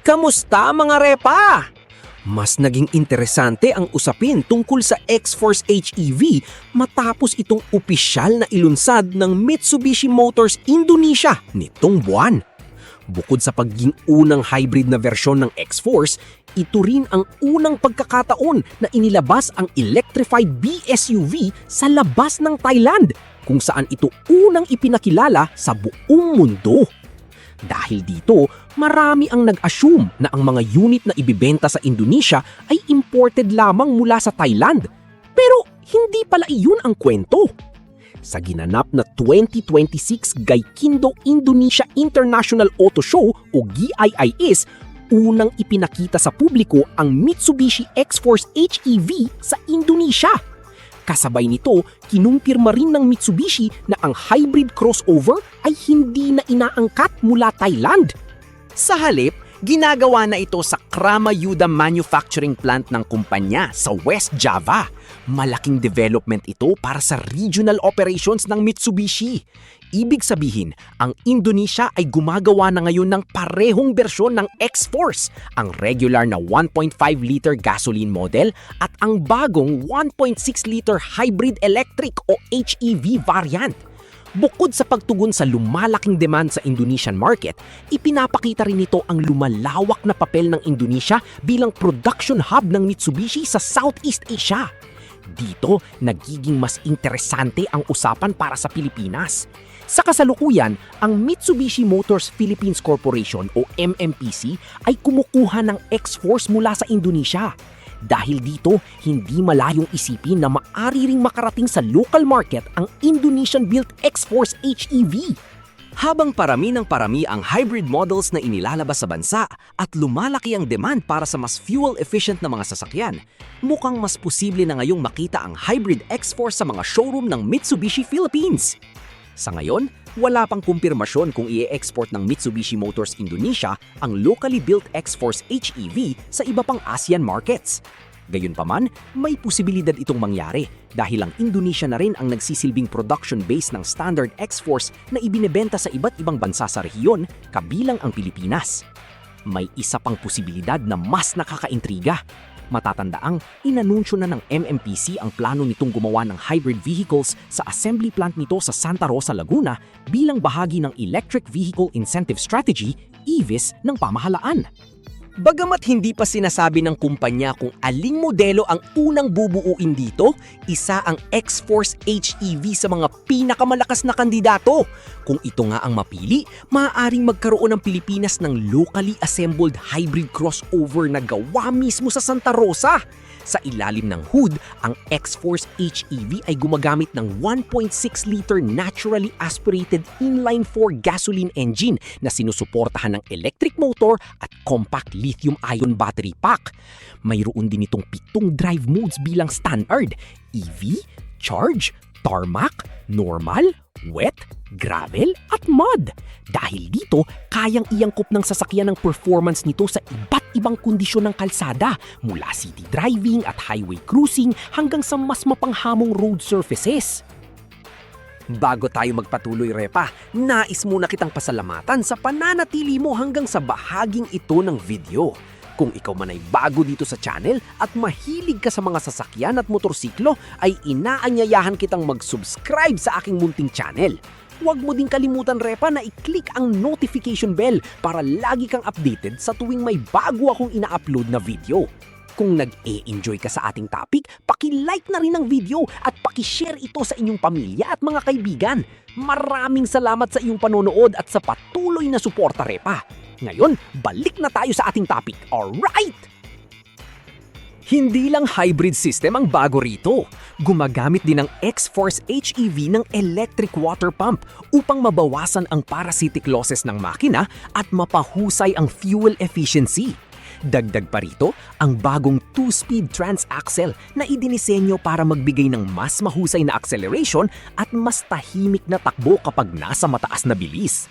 Kamusta mga repa? Mas naging interesante ang usapin tungkol sa X-Force HEV matapos itong opisyal na ilunsad ng Mitsubishi Motors Indonesia nitong buwan. Bukod sa pagiging unang hybrid na versyon ng X-Force, ito rin ang unang pagkakataon na inilabas ang electrified BSUV sa labas ng Thailand, kung saan ito unang ipinakilala sa buong mundo. Dahil dito, marami ang nag-assume na ang mga unit na ibibenta sa Indonesia ay imported lamang mula sa Thailand. Pero hindi pala iyon ang kwento. Sa ginanap na 2026 Gaikindo Indonesia International Auto Show o GIIS, unang ipinakita sa publiko ang Mitsubishi X-Force HEV sa Indonesia. Kasabay nito, kinumpirma rin ng Mitsubishi na ang hybrid crossover ay hindi na inaangkat mula Thailand. Sa halip, ginagawa na ito sa Kramayuda Manufacturing Plant ng kumpanya sa West Java. Malaking development ito para sa regional operations ng Mitsubishi. Ibig sabihin, ang Indonesia ay gumagawa na ngayon ng parehong bersyon ng X-Force, ang regular na 1.5-liter gasoline model at ang bagong 1.6-liter hybrid electric o HEV variant. Bukod sa pagtugon sa lumalaking demand sa Indonesian market, ipinapakita rin nito ang lumalawak na papel ng Indonesia bilang production hub ng Mitsubishi sa Southeast Asia. Dito, nagiging mas interesante ang usapan para sa Pilipinas. Sa kasalukuyan, ang Mitsubishi Motors Philippines Corporation o MMPC ay kumukuha ng X-Force mula sa Indonesia. Dahil dito, hindi malayong isipin na maari ring makarating sa local market ang Indonesian-built X-Force HEV. Habang parami ng parami ang hybrid models na inilalabas sa bansa at lumalaki ang demand para sa mas fuel-efficient na mga sasakyan, mukhang mas posible na ngayong makita ang hybrid X-Force sa mga showroom ng Mitsubishi Philippines. Sa ngayon, wala pang kumpirmasyon kung i-export ng Mitsubishi Motors Indonesia ang locally built X-Force HEV sa iba pang ASEAN markets. Gayunpaman, may posibilidad itong mangyari dahil ang Indonesia na rin ang nagsisilbing production base ng standard X-Force na ibinebenta sa iba't ibang bansa sa rehiyon, kabilang ang Pilipinas. May isa pang posibilidad na mas nakakaintriga. Matatandaang inanunsyo na ng MMPC ang plano nitong gumawa ng hybrid vehicles sa assembly plant nito sa Santa Rosa, Laguna bilang bahagi ng Electric Vehicle Incentive Strategy, EVIS, ng pamahalaan. Bagamat hindi pa sinasabi ng kumpanya kung aling modelo ang unang bubuuin dito, isa ang X-Force HEV sa mga pinakamalakas na kandidato. Kung ito nga ang mapili, maaaring magkaroon ng Pilipinas ng locally assembled hybrid crossover na gawa mismo sa Santa Rosa. Sa ilalim ng hood, ang X-Force HEV ay gumagamit ng 1.6-liter naturally aspirated inline-4 gasoline engine na sinusuportahan ng electric motor at compact lithium-ion battery pack. Mayroon din itong 7 drive modes bilang standard: EV, Charge, Tarmac, Normal, Wet, Gravel at Mud. Dahil dito, kayang iangkop ng sasakyan ng performance nito sa iba't ibang kondisyon ng kalsada, mula city driving at highway cruising hanggang sa mas mapanghamong road surfaces. Bago tayo magpatuloy, Repa, nais muna kitang pasalamatan sa pananatili mo hanggang sa bahaging ito ng video. Kung ikaw man ay bago dito sa channel at mahilig ka sa mga sasakyan at motorsiklo, ay inaanyayahan kitang mag-subscribe sa aking munting channel. Huwag mo din kalimutan, Repa, na i-click ang notification bell para lagi kang updated sa tuwing may bago akong ina-upload na video. Kung nag-e-enjoy ka sa ating topic, paki-like na rin ang video at paki-share ito sa inyong pamilya at mga kaibigan. Maraming salamat sa iyong panonood at sa patuloy na suporta, Repa. Ngayon, balik na tayo sa ating topic. Alright! Hindi lang hybrid system ang bago rito. Gumagamit din ng X-Force HEV ng electric water pump upang mabawasan ang parasitic losses ng makina at mapahusay ang fuel efficiency. Dagdag pa rito, ang bagong 2-speed transaxle na idinisenyo para magbigay ng mas mahusay na acceleration at mas tahimik na takbo kapag nasa mataas na bilis.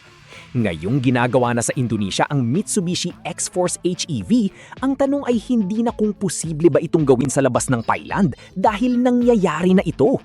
Ngayong ginagawa na sa Indonesia ang Mitsubishi X-Force HEV, ang tanong ay hindi na kung posible ba itong gawin sa labas ng Thailand dahil nangyayari na ito.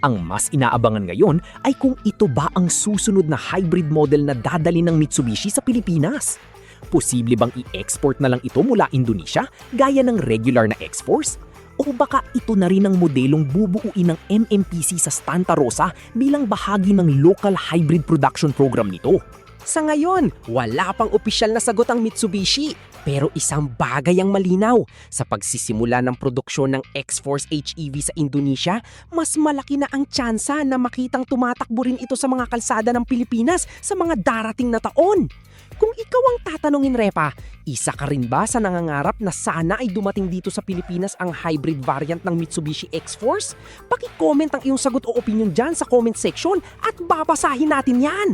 Ang mas inaabangan ngayon ay kung ito ba ang susunod na hybrid model na dadali ng Mitsubishi sa Pilipinas. Posible bang i-export na lang ito mula Indonesia gaya ng regular na X-Force? O baka ito na rin ang modelong bubuuin ng MMPC sa Santa Rosa bilang bahagi ng local hybrid production program nito? Sa ngayon, wala pang opisyal na sagot ang Mitsubishi. Pero isang bagay ang malinaw. Sa pagsisimula ng produksyon ng X-Force HEV sa Indonesia, mas malaki na ang tsansa na makitang tumatakbo rin ito sa mga kalsada ng Pilipinas sa mga darating na taon. Kung ikaw ang tatanungin, Repa, isa ka rin ba sa nangangarap na sana ay dumating dito sa Pilipinas ang hybrid variant ng Mitsubishi X-Force? Paki-comment ang iyong sagot o opinion dyan sa comment section at babasahin natin yan!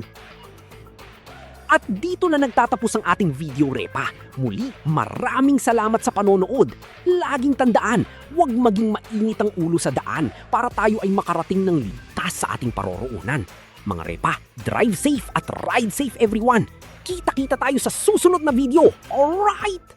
At dito na nagtatapos ang ating video, Repa. Muli, maraming salamat sa panonood. Laging tandaan, huwag maging mainit ang ulo sa daan para tayo ay makarating ng ligtas sa ating paroroonan. Mga Repa, drive safe at ride safe everyone. Kita-kita tayo sa susunod na video. Alright!